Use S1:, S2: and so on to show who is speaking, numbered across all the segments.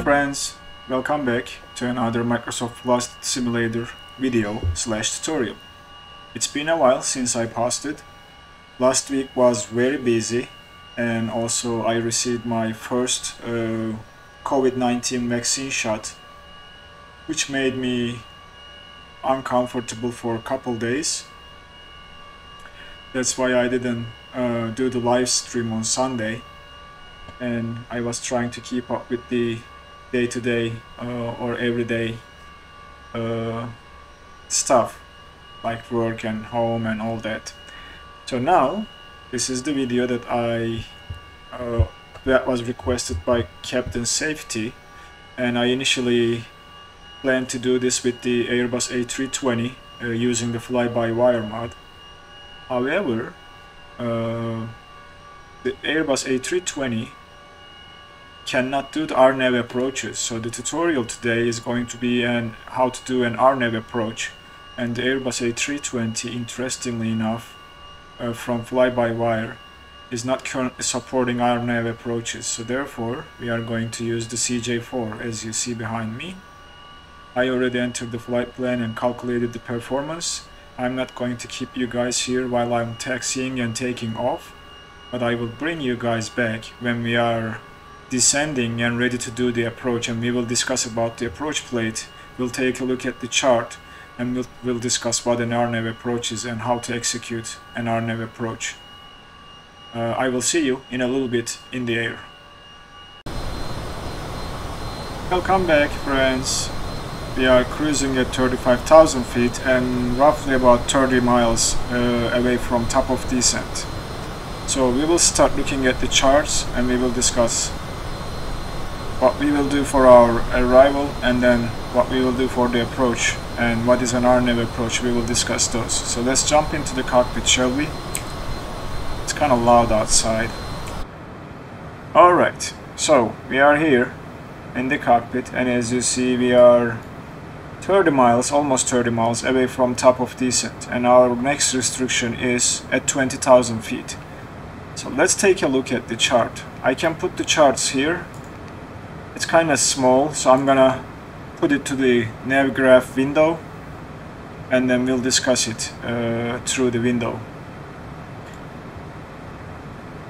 S1: friends, welcome back to another Microsoft Flight Simulator video / tutorial. It's been a while since I posted. Last week was very busy, and also I received my first COVID-19 vaccine shot, which made me uncomfortable for a couple days. That's why I didn't do the live stream on Sunday, and I was trying to keep up with the day-to-day or everyday stuff like work and home and all that. So now this is the video that that was requested by Captain Safety, and I initially planned to do this with the Airbus A320 using the fly-by-wire mod. However, the Airbus A320 cannot do the Rnav approaches, so the tutorial today is going to be how to do an Rnav approach. And the Airbus A320, interestingly enough, from fly-by-wire, is not currently supporting Rnav approaches, so therefore we are going to use the CJ4 as you see behind me. I already entered the flight plan and calculated the performance. I'm not going to keep you guys here while I'm taxiing and taking off, but I will bring you guys back when we are descending and ready to do the approach, and we will discuss about the approach plate. We'll take a look at the chart, and we'll discuss what an Rnav approach is and how to execute an Rnav approach. I will see you in a little bit in the air. Welcome back, friends. We are cruising at 35,000 feet and roughly about 30 miles away from top of descent. So we will start looking at the charts, and we will discuss what we will do for our arrival, and then what we will do for the approach, and what is an Rnav approach. We will discuss those. So let's jump into the cockpit, shall we? It's kind of loud outside. Alright, so we are here in the cockpit, and as you see we are 30 miles, almost 30 miles away from top of descent, and our next restriction is at 20,000 feet. So let's take a look at the chart. I can put the charts here. It's kind of small, so I'm gonna put it to the nav graph window, and then we'll discuss it through the window.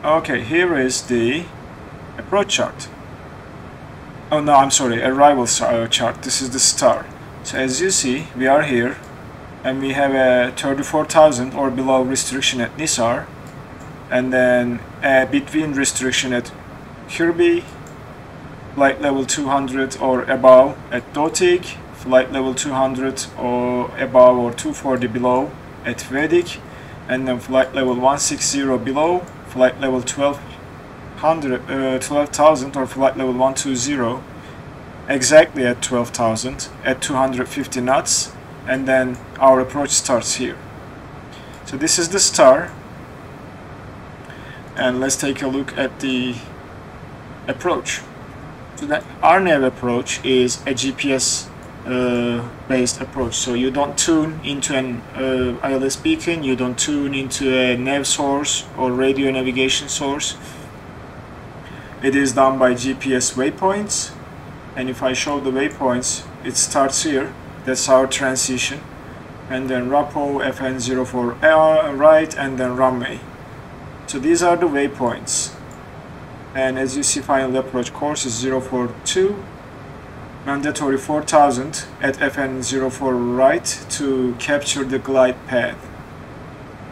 S1: Okay, here is the approach chart. Oh no, I'm sorry, arrival chart. This is the star. So as you see, we are here, and we have a 34,000 or below restriction at Nisar, and then a between restriction at Kirby, flight level 200 or above at Zotac, flight level 200 or above or 240 below at Viotek, and then flight level 160 below, flight level 12,000 or flight level 120 exactly at 12,000 at 250 knots, and then our approach starts here. So this is the star, and let's take a look at the approach. So that Rnav approach is a GPS based approach, so you don't tune into an ILS beacon, you don't tune into a nav source or radio navigation source. It is done by GPS waypoints, and if I show the waypoints, it starts here. That's our transition, and then RAPO, FN04 right, and then runway. So these are the waypoints. And as you see, final approach course is 042, mandatory 4000 at FN04 right to capture the glide path.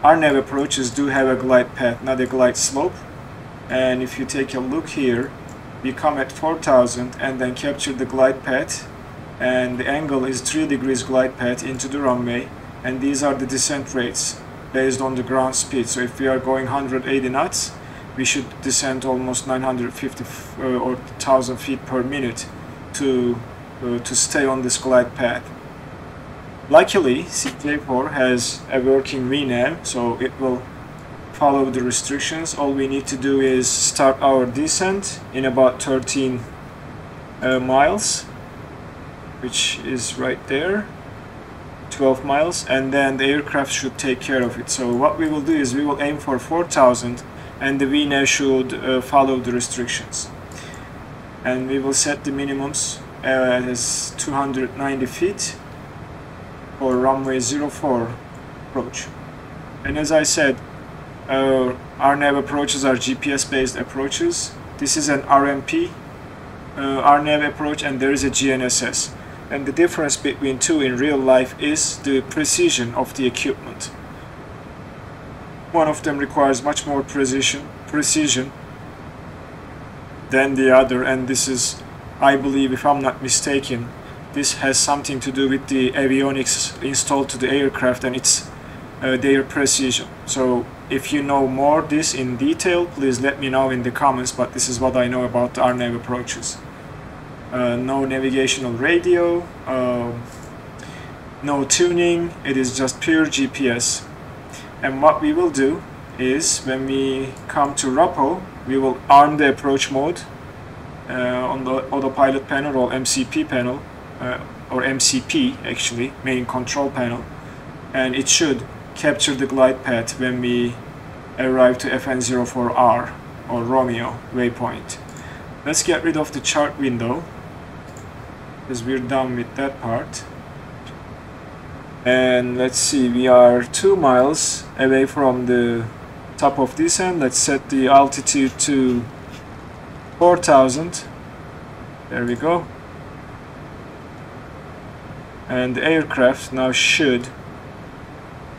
S1: Rnav approaches do have a glide path, not a glide slope. And if you take a look here, we come at 4000 and then capture the glide path, and the angle is 3 degrees glide path into the runway, and these are the descent rates based on the ground speed. So if we are going 180 knots, we should descend almost 950 or 1000 feet per minute to stay on this glide path. Luckily, CJ4 has a working Rnav, so it will follow the restrictions. All we need to do is start our descent in about 13 miles, which is right there, 12 miles, and then the aircraft should take care of it. So what we will do is we will aim for 4000, and the VNAV should follow the restrictions. and we will set the minimums as 290 feet for runway 04 approach. And as I said, Rnav approaches are GPS based approaches. This is an RMP Rnav approach, and there is a GNSS. And the difference between two in real life is the precision of the equipment. One of them requires much more precision than the other, and this is, I believe, if I'm not mistaken, this has something to do with the avionics installed to the aircraft and its their precision. So if you know more this in detail, please let me know in the comments, but this is what I know about the Rnav approaches. No navigational radio, no tuning, it is just pure GPS. And what we will do is, when we come to RAPO, we will arm the approach mode on the autopilot panel or MCP panel, or MCP actually, main control panel, and it should capture the glide path when we arrive to FN04R or Romeo waypoint. Let's get rid of the chart window, because we're done with that part. And let's see, we are 2 miles away from the top of descent. Let's set the altitude to 4,000. There we go. And the aircraft now should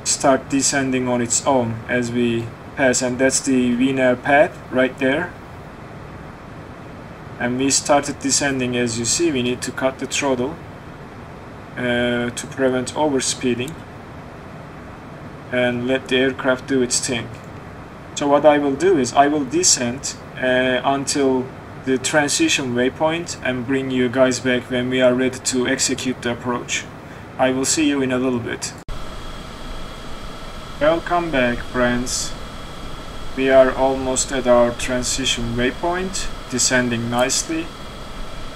S1: start descending on its own as we pass, and that's the Rnav path right there. And we started descending. As you see, we need to cut the throttle to prevent overspeeding and let the aircraft do its thing. So what I will do is I will descend until the transition waypoint and bring you guys back when we are ready to execute the approach. I will see you in a little bit. Welcome back, friends. We are almost at our transition waypoint, descending nicely,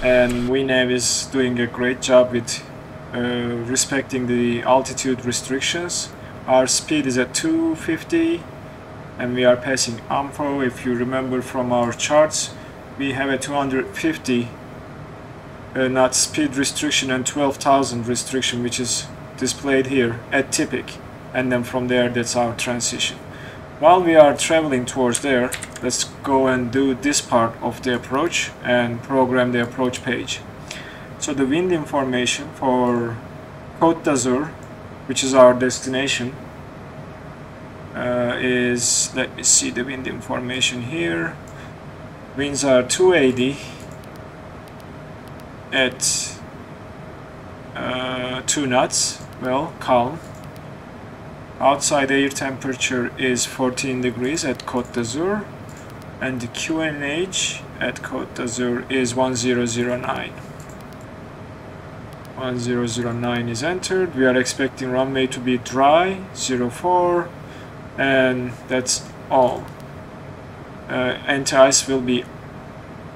S1: and Rnav is doing a great job with respecting the altitude restrictions. Our speed is at 250 and we are passing AMFO. If you remember from our charts, we have a 250 knot speed restriction and 12,000 restriction, which is displayed here at typic, and then from there that's our transition. While we are traveling towards there, let's go and do this part of the approach and program the approach page. So the wind information for Côte d'Azur, which is our destination, is, let me see the wind information here. Winds are 280 at 2 knots, well, calm. Outside air temperature is 14 degrees at Côte d'Azur, and the QNH at Côte d'Azur is 1009. 1009 is entered. We are expecting runway to be dry, 04, and that's all. Anti-ice will be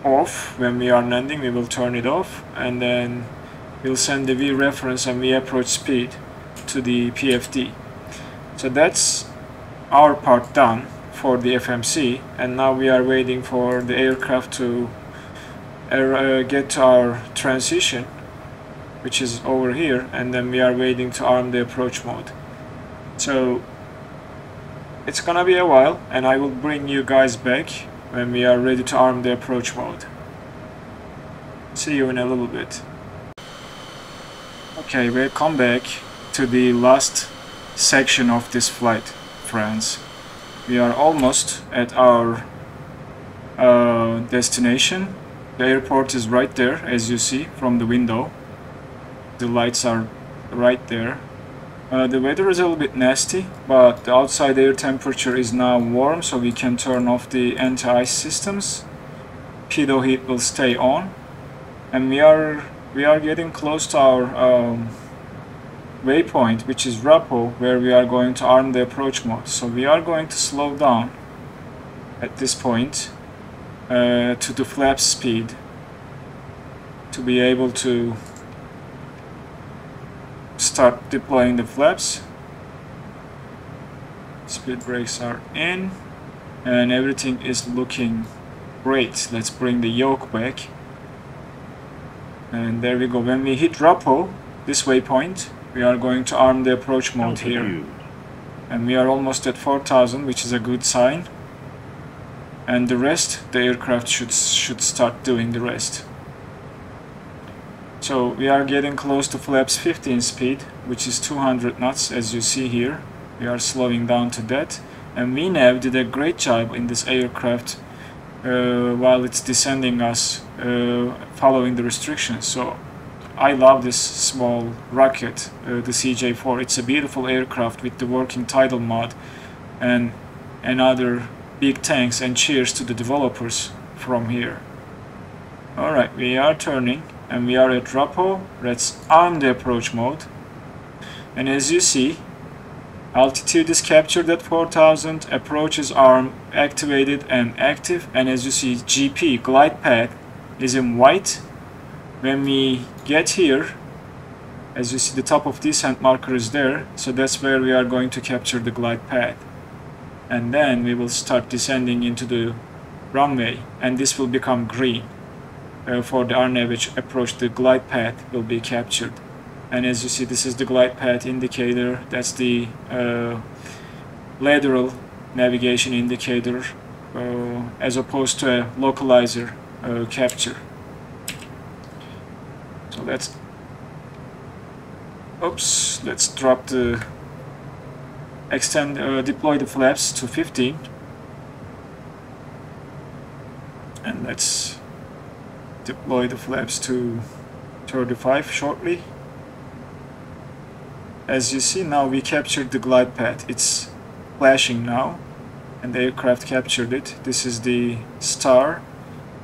S1: off when we are landing. We will turn it off, and then we'll send the V reference and V approach speed to the PFD. So that's our part done for the FMC, and now we are waiting for the aircraft to get to our transition, which is over here, and then we are waiting to arm the approach mode. So it's gonna be a while, and I will bring you guys back when we are ready to arm the approach mode. See you in a little bit. Okay, welcome back to the last section of this flight, friends. We are almost at our destination. The airport is right there, as you see from the window. The lights are right there. The weather is a little bit nasty, but the outside air temperature is now warm, so we can turn off the anti-ice systems. Pitot heat will stay on, and we are getting close to our waypoint, which is RAPO, where we are going to arm the approach mode. So we are going to slow down at this point to the flap speed to be able to start deploying the flaps. Speed brakes are in and everything is looking great. Let's bring the yoke back And there we go. When we hit RAPO, this waypoint, we are going to arm the approach mode here. And we are almost at 4,000, which is a good sign. And the rest, the aircraft should start doing the rest. So we are getting close to flaps 15 speed, which is 200 knots, as you see here. We are slowing down to that. And Rnav did a great job in this aircraft while it's descending us, following the restrictions. So I love this small rocket, the CJ4. It's a beautiful aircraft with the working tidal mod and other big tanks, and cheers to the developers from here. Alright, we are turning and we are at RAPO. Let's arm the approach mode. And as you see, altitude is captured at 4,000, approach is arm activated and active, and as you see, GP, glide path, is in white. When we get here, as you see, the top of descent marker is there, so that's where we are going to capture the glide path. And then we will start descending into the runway, and this will become green. For the Rnav approach, the glide path will be captured. And as you see, this is the glide path indicator. That's the lateral navigation indicator, as opposed to a localizer capture. So let's drop the deploy the flaps to 15, and let's deploy the flaps to 35 shortly. As you see, now we captured the glide path. It's flashing now, and the aircraft captured it. This is the star,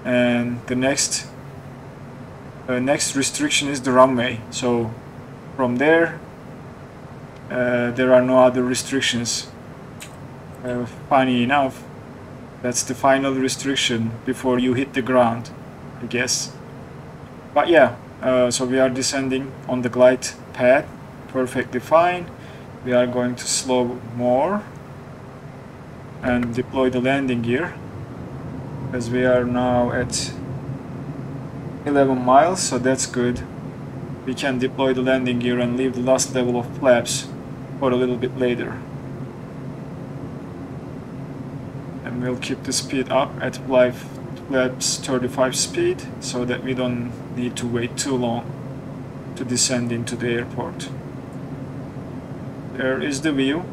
S1: and the next restriction is the runway. So from there, there are no other restrictions. Funny enough, that's the final restriction before you hit the ground, I guess. But yeah, so we are descending on the glide path perfectly fine. We are going to slow more and deploy the landing gear, as we are now at 11 miles, so that's good. We can deploy the landing gear and leave the last level of flaps for a little bit later. And we'll keep the speed up at flaps 35 speed, so that we don't need to wait too long to descend into the airport. There is the view.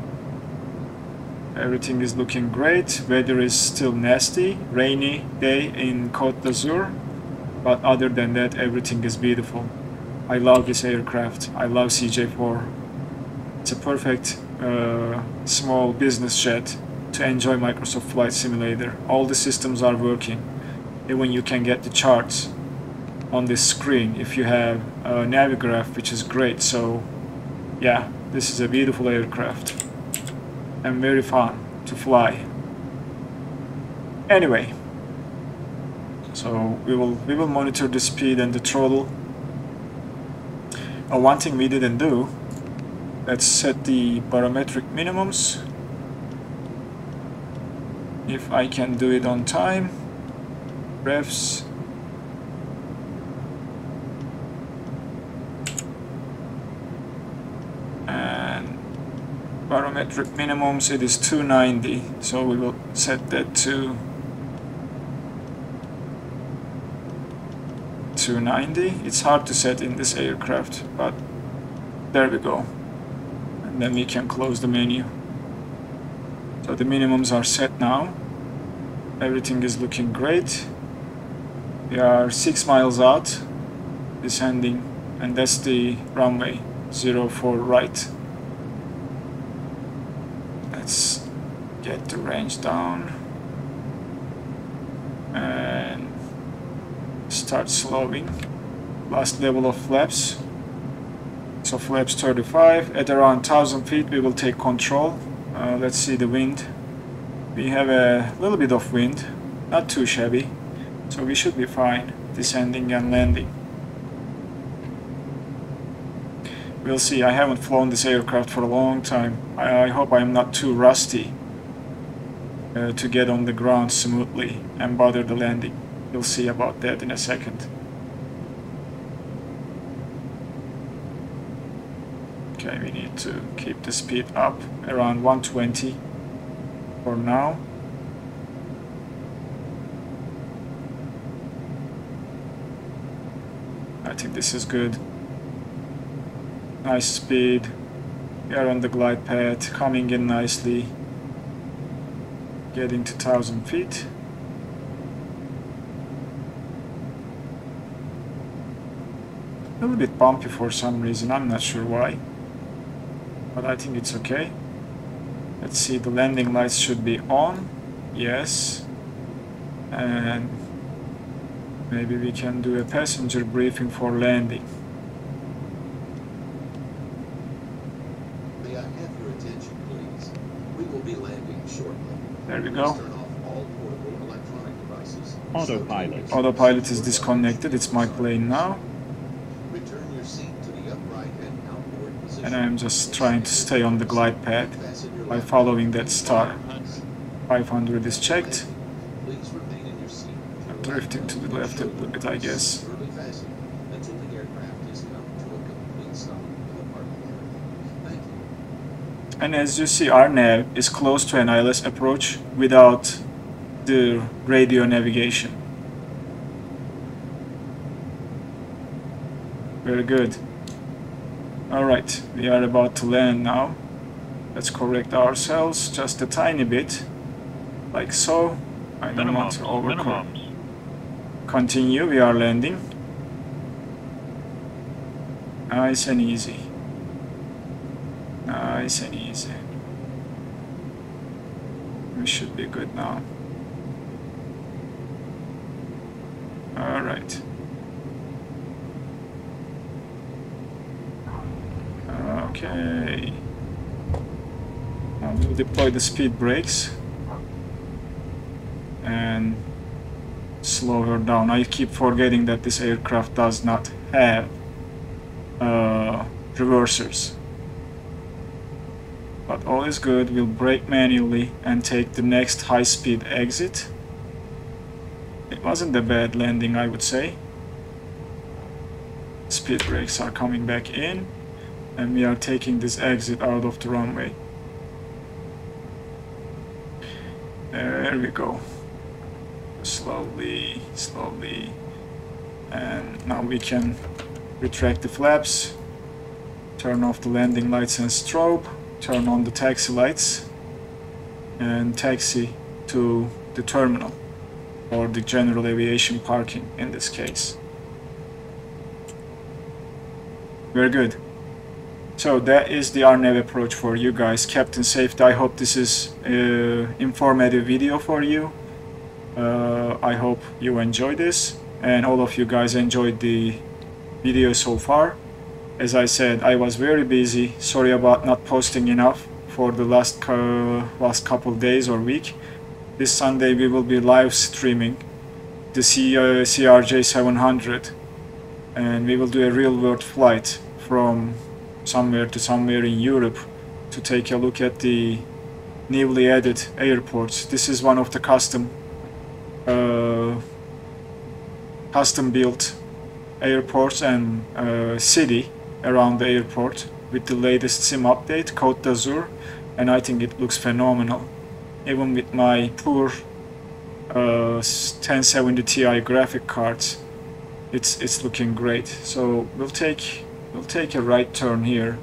S1: Everything is looking great. Weather is still nasty, rainy day in Côte d'Azur, but other than that, everything is beautiful. I love this aircraft. I love CJ4. It's a perfect small business jet to enjoy Microsoft Flight Simulator. All the systems are working. Even you can get the charts on this screen if you have a Navigraph, which is great. So yeah, this is a beautiful aircraft and very fun to fly. Anyway, so we will monitor the speed and the throttle. One thing we didn't do, let's set the parametric minimums. If I can do it on time, refs. And parametric minimums, it is 290, so we will set that to 290. It's hard to set in this aircraft, but there we go. And then we can close the menu. So the minimums are set now. Everything is looking great. We are 6 miles out, descending, and that's the runway 04 right. Let's get the range down and start slowing. Last level of flaps. So flaps 35. At around 1000 feet we will take control. Let's see the wind. We have a little bit of wind, not too shabby, so we should be fine descending and landing. We'll see. I haven't flown this aircraft for a long time. I hope I'm not too rusty to get on the ground smoothly and bother the landing. We'll see about that in a second. Okay, we need to keep the speed up around 120 for now. I think this is good. Nice speed. We are on the glide path, coming in nicely. Getting to 1000 feet. A little bit bumpy for some reason, I'm not sure why. But I think it's okay. Let's see, the landing lights should be on. Yes. And maybe we can do a passenger briefing for landing.
S2: May I have your attention, please? We will be landing shortly.
S1: There we go.
S2: Turn off all portable electronic devices.
S3: Autopilot.
S1: Autopilot is disconnected, it's my plane now.
S2: Return your seat to the upright and outboard position.
S1: And I'm just trying to stay on the glide path by following that star. 500 is checked.
S2: Please remain in your seat.
S1: I'm drifting to the left a little bit, I guess.
S2: Securely fasten until the aircraft is come to a complete stop in the parking area. Thank you.
S1: And as you see, Rnav is close to an ILS approach without the radio navigation. Very good. Alright, we are about to land now. Let's correct ourselves just a tiny bit. Like so. I don't want to overcorrect. Continue, we are landing. Nice and easy. Nice and easy. We should be good now. Alright. Okay. Now we'll deploy the speed brakes and slow her down. I keep forgetting that this aircraft does not have reversers. But all is good. We'll brake manually and take the next high-speed exit. It wasn't a bad landing, I would say. Speed brakes are coming back in, and we are taking this exit out of the runway. There we go. Slowly, slowly. And now we can retract the flaps, turn off the landing lights and strobe, turn on the taxi lights, and taxi to the terminal, or the general aviation parking in this case. Very good. So that is the Rnav approach for you guys. Captain Safety, I hope this is an informative video for you. I hope you enjoyed this, and all of you guys enjoyed the video so far. As I said, I was very busy. Sorry about not posting enough for the last couple days or week. This Sunday we will be live streaming the CRJ700, and we will do a real-world flight from somewhere to somewhere in Europe to take a look at the newly added airports. This is one of the custom built airports and city around the airport with the latest sim update, Côte d'Azur, and I think it looks phenomenal. Even with my poor 1070 Ti graphic cards, it's looking great. So we'll take a right turn here.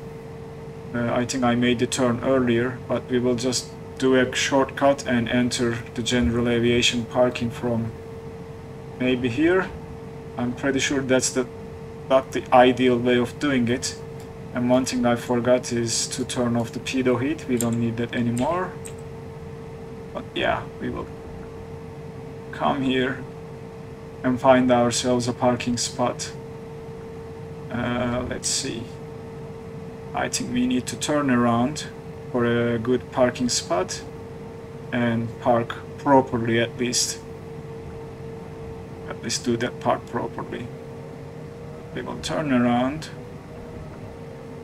S1: I think I made the turn earlier, but we will just do a shortcut and enter the general aviation parking from maybe here. I'm pretty sure that's not the ideal way of doing it. And one thing I forgot is to turn off the pitot heat. We don't need that anymore. But yeah, we will come here and find ourselves a parking spot. Let's see. I think we need to turn around for a good parking spot and park properly, at least do that part properly. We will turn around.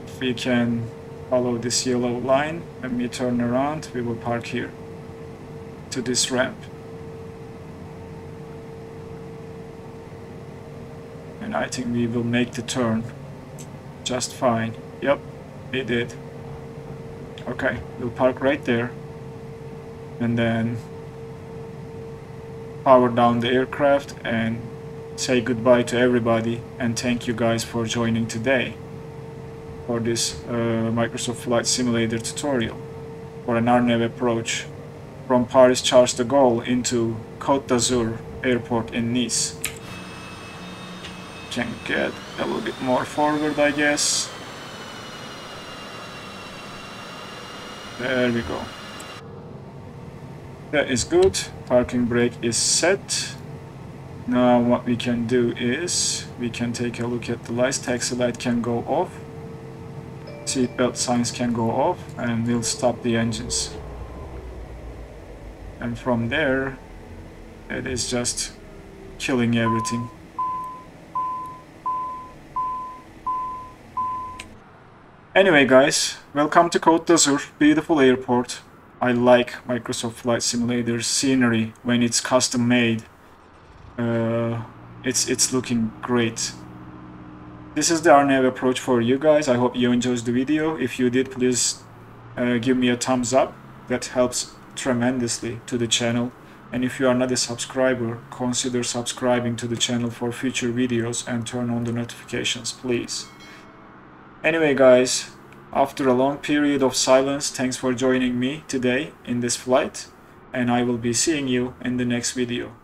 S1: If we can follow this yellow line, when we turn around, we will park here to this ramp. And I think we will make the turn just fine. Yep, It did. Okay, we'll park right there. And then power down the aircraft and say goodbye to everybody. And thank you guys for joining today for this Microsoft Flight Simulator tutorial for an Rnav approach from Paris Charles de Gaulle into Côte d'Azur airport in Nice. Can get a little bit more forward, I guess. There we go. That is good. Parking brake is set. Now what we can do is we can take a look at the lights. Taxi light can go off. Seatbelt signs can go off, and we'll stop the engines. And from there, it is just killing everything. Anyway guys, welcome to Côte d'Azur, beautiful airport. I like Microsoft Flight Simulator's scenery when it's custom made. It's looking great. This is the Rnav approach for you guys. I hope you enjoyed the video. If you did, please give me a thumbs up. That helps tremendously to the channel. And if you are not a subscriber, consider subscribing to the channel for future videos and turn on the notifications, please. Anyway guys, after a long period of silence, thanks for joining me today in this flight, and I will be seeing you in the next video.